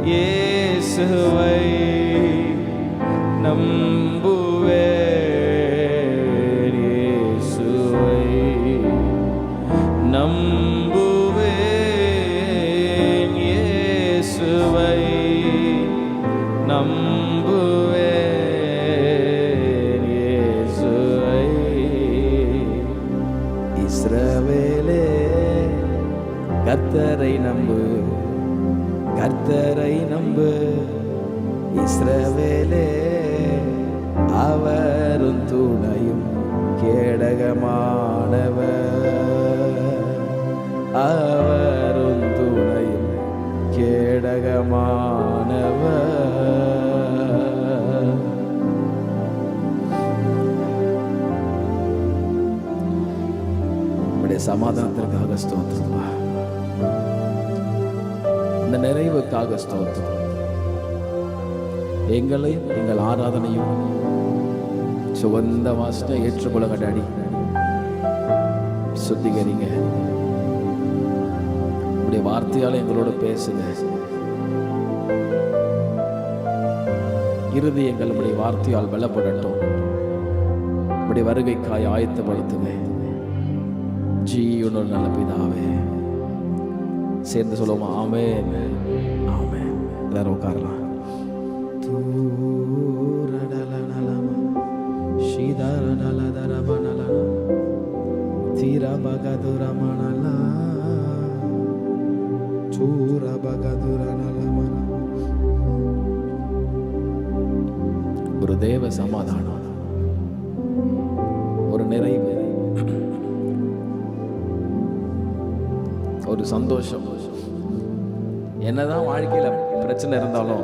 Speaker 2: இயேசுவை, நம்புவே இயேசுவை, நம்புவே இயேசுவை, நம்புவே இயேசுவை. இஸ்ரவேலே கர்த்தரை நம்பு, கர்த்தரை நம்பு. இஸ்ரவேலே அவரும் துணையும் கேடகமானவர், அவரும் துணையும் கேடகமானவர். சமாதானத்திற்காக ஸ்தோத்திரம், இந்த நிறைவுக்காக ஸ்தோத்திரம். எங்களையும் எங்கள் ஆராதனையும் சுகந்த வாசனை ஏற்றுக்கொள்ளுங்க டாடி. சுத்திகரிங்க, உடைய வார்த்தையால எங்களோட பேசுங்க. இறுதி எங்கள் உடைய வார்த்தையால் பலப்படட்டும். உடைய வருகைக்காய் ஆயத்தப்படுத்துங்க. ஜீவனோட நல்ல பிதாவே, சேர்ந்து சொல்லுவோமா? ஆமென், ஆமென். எல்லாரும் உட்காரலாம். ஒரு தேவ சமாதானம், ஒரு நிறைவு, ஒரு சந்தோஷம். என்னதான் வாழ்க்கையில பிரச்சனை இருந்தாலும்,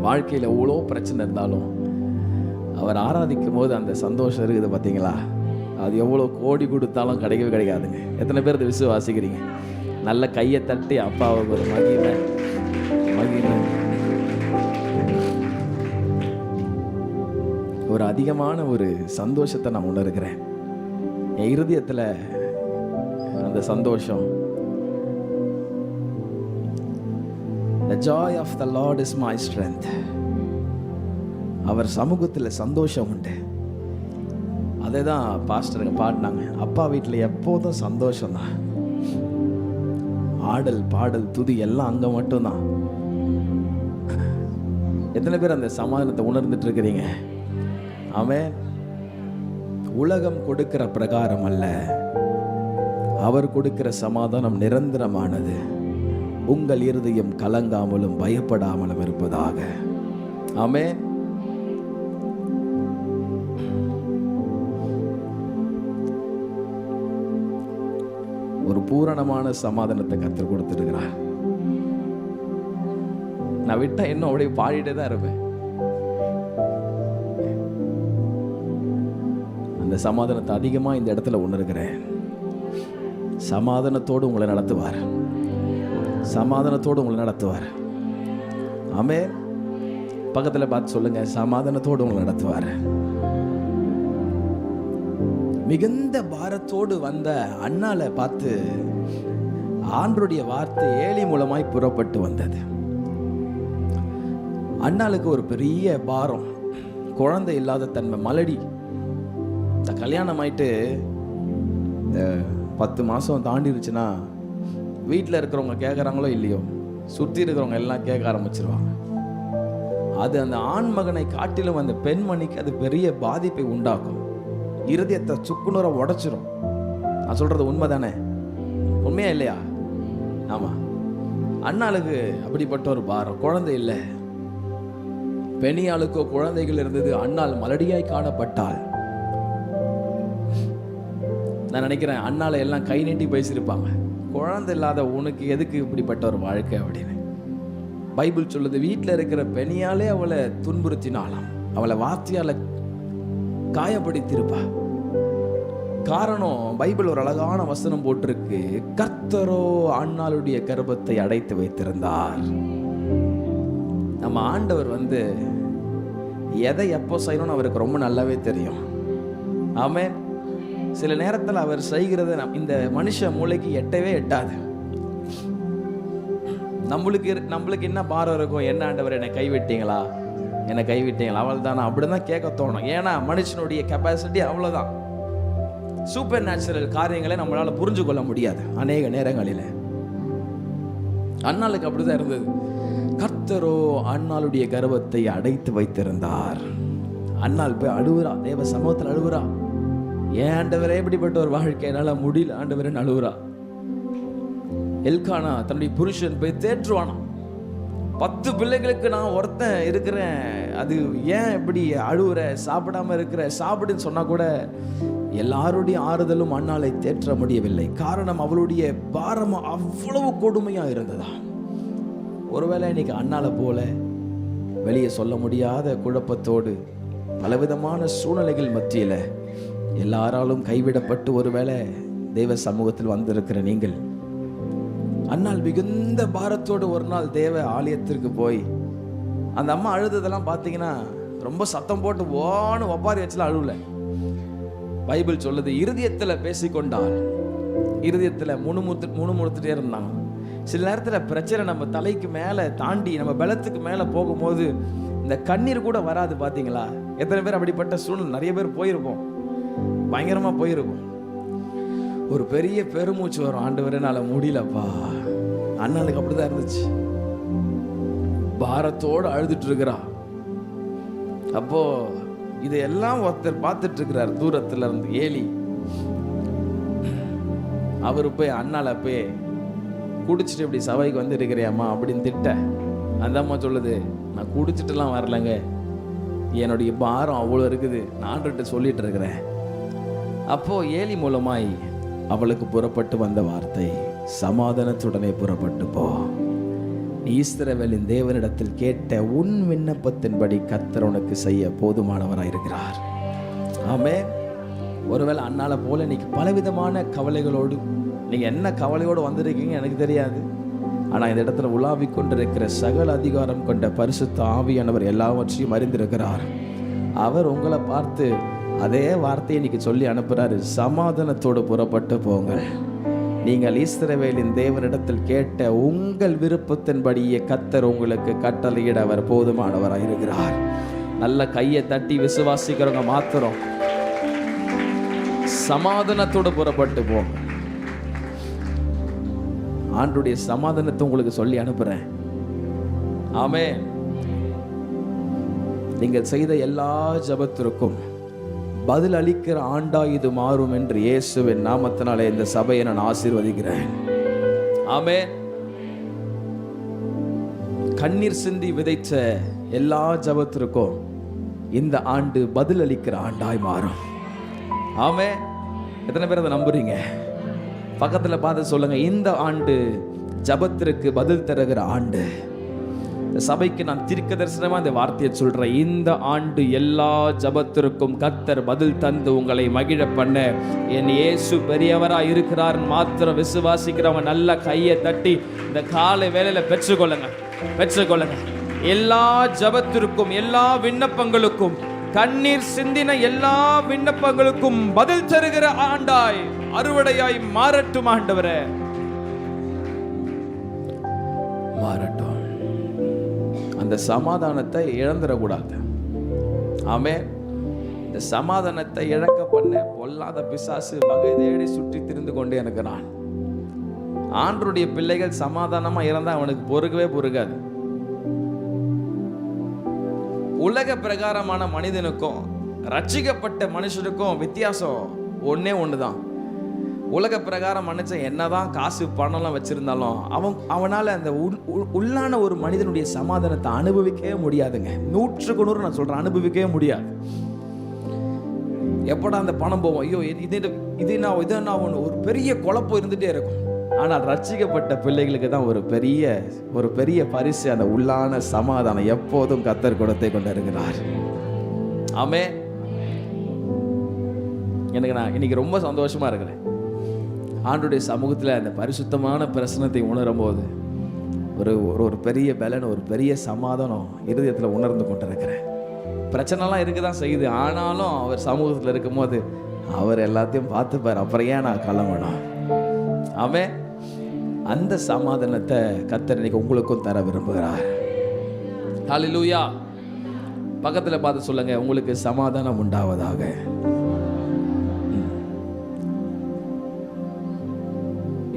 Speaker 2: வாழ்க்கையில எவ்வளோ பிரச்சனை இருந்தாலும் அவர் ஆராதிக்கும் போது அந்த சந்தோஷம் இருக்குது பார்த்தீங்களா? அது எவ்வளோ கோடி கொடுத்தாலும் கிடைக்கவே கிடைக்காதுங்க. எத்தனை பேர் இதை விசுவாசிக்கிறீங்க? நல்ல கையை தட்டி அப்பாவுக்கு ஒரு மகிமை மகிமை, ஒரு அதிகமான ஒரு சந்தோஷத்தை நான் உணர்கிறேன் என் இருதயத்தில். அந்த சந்தோஷம், the joy of the Lord is my strength. அவர் சமூகத்தில் சந்தோஷம் உண்டு. அதே தான் பாஸ்டருங்க பாடினாங்க. அப்பா வீட்டில் எப்போதும் சந்தோஷம் தான். ஆடல் பாடல் துதி எல்லாம் அங்கே மட்டும்தான். எத்தனை பேர் அந்த சமாதானத்தை உணர்ந்துட்டு இருக்கிறீங்க? ஆமென். உலகம் கொடுக்கிற பிரகாரம் அல்ல, அவர் கொடுக்கிற சமாதானம் நிரந்தரமானது. உங்கள் இருதயம் கலங்காமலும் பயப்படாமலும் இருப்பதாக. ஆமென். ஒரு பூரணமான சமாதானத்தை கர்த்தர் கொடுத்திருக்கிறார். நான் விட்டா இன்னும் அப்படியே பாடிட்டே தான் இருப்பேன். அந்த சமாதானத்தை அதிகமா இந்த இடத்துல உணர்கிறேன். சமாதானத்தோடு உங்களை நடத்துவார், சமாதானத்தோடு உங்களை நடத்துவார். ஆமென். பக்கத்தில் பார்த்து சொல்லுங்க, சமாதானத்தோடு உங்களை நடத்துவார். மிகுந்த பாரத்தோடு வந்த அண்ணால பார்த்து ஆண்டருடைய வார்த்தை ஏலி மூலமாய் புறப்பட்டு வந்தது. அண்ணாளுக்கு ஒரு பெரிய பாரம், குழந்தை இல்லாத தன்மை, மலடி. கல்யாணம் ஆயிட்டு 10 மாதம் தாண்டிருச்சுன்னா வீட்டில் இருக்கிறவங்க கேட்குறாங்களோ இல்லையோ, சுற்றி இருக்கிறவங்க எல்லாம் கேட்க ஆரம்பிச்சிருவாங்க. அது அந்த ஆண் மகனை காட்டிலும் அந்த பெண்மணிக்கு அது பெரிய பாதிப்பை உண்டாக்கும். இருதயத்தை சுக்குநூற உடைச்சிரும். நான் சொல்றது உண்மை தானே? உண்மையா இல்லையா? ஆமா. அண்ணாளுக்கு அப்படிப்பட்ட ஒரு பாரம், குழந்தை இல்லை. பெண்ணியாளுக்கோ குழந்தைகள் இருந்தது. அண்ணாள் மலடியாய் காணப்பட்டாள். நான் நினைக்கிறேன் அண்ணால எல்லாம் கை நீட்டி பேசியிருப்பாங்க, குழந்தை இல்லாத உனக்கு எதுக்கு இப்படிப்பட்ட ஒரு வாழ்க்கை அப்படின்னு. பைபிள் சொல்லுது, வீட்டில் இருக்கிற பெண்ணியாலே அவளை துன்புறுத்தினாலாம், அவளை வார்த்தையால காயப்படுத்தியிருப்பா. காரணம், பைபிள் ஒரு அழகான வசனம் போட்டிருக்கு, கர்த்தரோ அண்ணாளுடைய கர்ப்பத்தை அடைத்து வைத்திருந்தார். நம்ம ஆண்டவர் எதை எப்போ செய்யணும்னு அவருக்கு ரொம்ப நல்லாவே தெரியும். ஆமென். சில நேரத்தில் அவர் செய்கிறத இந்த மனுஷ மூளைக்கு எட்டவே எட்டாது. நம்மளுக்கு என்ன பாரம் இருக்கும்? என்ன ஆண்டவர் என்னை கைவிட்டீங்களா, என்னை கைவிட்டீங்களா, அவள் தானா, அப்படிதான் கேட்க தோணும். ஏன்னா மனுஷனுடைய கெப்பாசிட்டி அவ்வளோதான். சூப்பர் நேச்சுரல் காரியங்களை நம்மளால புரிஞ்சு கொள்ள முடியாது அநேக நேரங்களில். அண்ணாளுக்கு அப்படிதான் இருந்தது. கர்த்தரோ அண்ணாளுடைய கர்ப்பத்தை அடைத்து வைத்திருந்தார். அண்ணாள் போய் அழுவுறா, தேவ சமூகத்தில் அழுவுறா. ஏன் ஆண்டவரே இப்படிப்பட்ட ஒரு வாழ்க்கை என்னால முடியல ஆண்டவரேன்னு அழுவுறா. எல்கானா தன்னுடைய புருஷன் போய் தேற்றுவானா, 10 பிள்ளைகளுக்கு நான் ஒருத்தன் இருக்கிறேன், அது ஏன் இப்படி அழுவுற, சாப்பிடாம இருக்கிற, சாப்பிடுன்னு சொன்னா கூட எல்லாருடைய ஆறுதலும் அண்ணாளை தேற்ற முடியவில்லை. காரணம், அவளுடைய பாரம் அவ்வளவு கொடுமையா இருந்ததா. ஒருவேளை இன்னைக்கு அண்ணாளை போல வெளியே சொல்ல முடியாத குழப்பத்தோடு பலவிதமான சூழ்நிலைகள் மத்தியில எல்லாராலும் கைவிடப்பட்டு ஒருவேளை தேவ சமூகத்தில் வந்திருக்கிற நீங்கள், அன்னால் மிகுந்த பாரத்தோடு ஒரு நாள் தேவ ஆலயத்திற்கு போய் அந்த அம்மா அழுததெல்லாம் பார்த்தீங்கன்னா ரொம்ப சத்தம் போட்டு ஓன்னு ஒப்பாரி வச்சுலாம் அழுவல. பைபிள் சொல்லுது, இருதயத்தில் பேசிக்கொண்டால், இருதயத்தில் முணுமுணுத்துட்டே இருந்தாங்க. சில நேரத்தில் பிரச்சனை நம்ம தலைக்கு மேலே தாண்டி நம்ம பலத்துக்கு மேலே போகும்போது இந்த கண்ணீர் கூட வராது. பார்த்தீங்களா? எத்தனை பேர் அப்படிப்பட்ட சூழ்நிலை நிறைய பேர் போயிருப்போம், பயங்கரமாக போயிருப்போம். ஒரு பெரிய பெருமூச்சு வரும், ஆண்டவரே என்னால முடியலப்பா. அண்ணனுக்கு அப்படிதான் இருந்துச்சு, பாரத்தோடு அழுதுட்டு இருக்கிறா. அப்போ இதையெல்லாம் ஒருத்தர் பார்த்துட்டு இருக்கிறார் தூரத்துல இருந்து, ஏலி. அவரு போய் அண்ணால போய் குடிச்சிட்டு இப்படி சபைக்கு வந்து இருக்கிறியாம்மா அப்படின்னு திட்ட. அந்த அம்மா சொல்லுது, நான் குடிச்சிட்டுலாம் வரலங்க, என்னுடைய பாரம் அவ்வளோ இருக்குது, நான் சொல்லிட்டு இருக்கிறேன். அப்போ ஏலி மூலமாய் அவளுக்கு புறப்பட்டு வந்த வார்த்தை, சமாதானத்துடனே புறப்பட்டு போ, இஸ்ரவேலின் தேவனிடத்தில் கேட்ட உன் விண்ணப்பத்தின்படி கர்த்தர் உனக்கு செய்ய போதுமானவராயிருக்கிறார். ஆமென். ஒருவேளை அண்ணால போல இன்னைக்கு பலவிதமான கவலைகளோடு, நீங்க என்ன கவலையோடு வந்திருக்கீங்க எனக்கு தெரியாது. ஆனா இந்த இடத்துல உலாவிக் கொண்டிருக்கிற சகல அதிகாரம் கொண்ட பரிசுத்த ஆவியானவர் எல்லாவற்றையும் அறிந்திருக்கிறார். அவர் உங்களை பார்த்து அதே வார்த்தையை இன்னைக்கு சொல்லி அனுப்புறாரு, சமாதானத்தோடு புறப்பட்டு போங்கள், நீங்கள் இஸ்ரவேலின் தேவனிடத்தில் கேட்ட உங்கள் விருப்பத்தின்படியே கர்த்தர் உங்களுக்கு கட்டளையிட அவர் போதுமானவராக இருக்கிறார். நல்ல கையை தட்டி விசுவாசிக்கிறவங்க மாத்திரம் சமாதானத்தோடு புறப்பட்டு போங்க. ஆண்டுடைய சமாதானத்தை உங்களுக்கு சொல்லி அனுப்புறேன். ஆமென். நீங்கள் செய்த எல்லா ஜெபத்திற்கும் பதில் அளிக்கிற ஆண்டா இது மாறும் என்று இயேசுவின் நாமத்தினாலே இந்த சபையை நான் ஆசீர்வதிக்கிறேன். ஆமென். கண்ணீர் சிந்தி விதைச்ச எல்லா ஜெபத்திற்கும் இந்த ஆண்டு பதில் அளிக்கிற ஆண்டாய் மாறும். ஆமென். எத்தனை பேர் அதை நம்புறீங்க? பக்கத்துல பார்த்து சொல்லுங்க, இந்த ஆண்டு ஜெபத்திற்கு பதில் தருகிற ஆண்டு. இந்த சபைக்கு நான் தீர்க்க தரிசனமா இந்த வார்த்தையை சொல்றேன், இந்த ஆண்டு எல்லா ஜெபத்திற்கும் கர்த்தர் பதில் தந்து உங்களை மகிழ பண்ண என் இயேசு பெரியவரா இருக்கிறார் மாத்திரம் விசுவாசிக்கிறவங்க நல்ல கையை தட்டி இந்த காலை வேளையில பெற்றுக்கொள்ளுங்க. எல்லா ஜெபத்திற்கும், எல்லா விண்ணப்பங்களுக்கும், கண்ணீர் சிந்தின எல்லா விண்ணப்பங்களுக்கும் பதில் தருகிற ஆண்டாய், அறுவடையாய் மாறட்டும் ஆண்டவரே, மாறட்டும். அந்த சமாதானத்தை இழந்துடக்கூடாது. ஆமென். இந்த சமாதானத்தை இழக்க பண்ண பொல்லாத பிசாசு வகை தேடி சுற்றி திரிந்து கொண்டே இருக்கிறான். ஆண்டவருடைய பிள்ளைகள் சமாதானமா இருந்தா அவனுக்கு பொறுக்காது. உலக பிரகாரமான மனிதனுக்கும் ரட்சிக்கப்பட்ட மனுஷனுக்கும் வித்தியாசம் ஒன்னே ஒண்ணுதான். உலக பிரகாரம் மனுஷன் என்னதான் காசு பணம்லாம் வச்சிருந்தாலும் அவனால அந்த உள்ளான ஒரு மனிதனுடைய சமாதானத்தை அனுபவிக்கவே முடியாதுங்க. 100க்கு 100 நான் சொல்றேன், அனுபவிக்கவே முடியாது. எப்படா அந்த பணம் போவோம், ஐயோ இது நான் ஒரு பெரிய குழப்பம் இருந்துட்டே இருக்கும். ஆனால் ரட்சிக்கப்பட்ட பிள்ளைகளுக்கு தான் ஒரு பெரிய பரிசு, அந்த உள்ளான சமாதானம் எப்போதும் கர்த்தர் கொடுத்து கொண்டு இருக்கிறார். ஆமென். நான் இன்னைக்கு ரொம்ப சந்தோஷமா இருக்கிறேன். ஆண்டுடைய சமூகத்தில் அந்த பரிசுத்தமான பிரசனத்தை உணரும் போது ஒரு பெரிய பலன், ஒரு பெரிய சமாதானம் இருதயத்தில் உணர்ந்து கொண்டிருக்கிறேன். பிரச்சனைலாம் இருக்குதான் செய்யுது, ஆனாலும் அவர் சமூகத்தில் இருக்கும்போது அவர் எல்லாத்தையும் பார்த்துப்பார். அப்புறம் ஏன் நான் கிளம்பணும்? ஆமென். அந்த சமாதானத்தை கர்த்தர் இன்னைக்கு உங்களுக்கும் தர விரும்புகிறார். ஹல்லேலூயா. பக்கத்தில் பார்த்து சொல்லுங்க, உங்களுக்கு சமாதானம் உண்டாவதாக.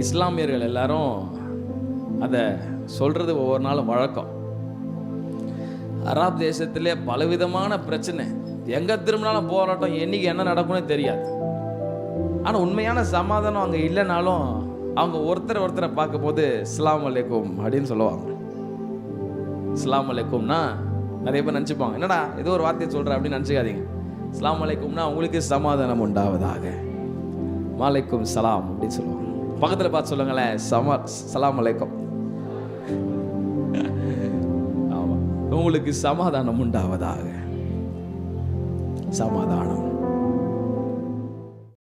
Speaker 2: இஸ்லாமியர்கள் எல்லாரும் அதை சொல்றது ஒவ்வொரு நாளும் வழக்கம். அரபு தேசத்திலே பலவிதமான பிரச்சனை, எங்க திரும்பினாலும் போராட்டம், என்னைக்கு என்ன நடக்கும்னே தெரியாது. ஆனா உண்மையான சமாதானம் அங்க இல்லைனாலும் அவங்க ஒருத்தரை பார்க்கும் போது அஸ்ஸலாமு அலைக்கும் அப்படின்னு சொல்லுவாங்க. அஸ்ஸலாமு அலைக்கும்னா நிறைய பேர் நினச்சிப்பாங்க, என்னடா ஏதோ ஒரு வார்த்தையை சொல்ற அப்படின்னு நினச்சிக்காதீங்க. அஸ்ஸலாமு அலைக்கும்னா உங்களுக்கு சமாதானம் உண்டாவதாக, வலைக்கும் சலாம் அப்படின்னு சொல்லுவாங்க. பக்கத்தில் பார்த்து சொல்லுங்களேன், சலாம் அலைக்கும். ஆமா, உங்களுக்கு சமாதானம் உண்டாவதாக. சமாதானம்.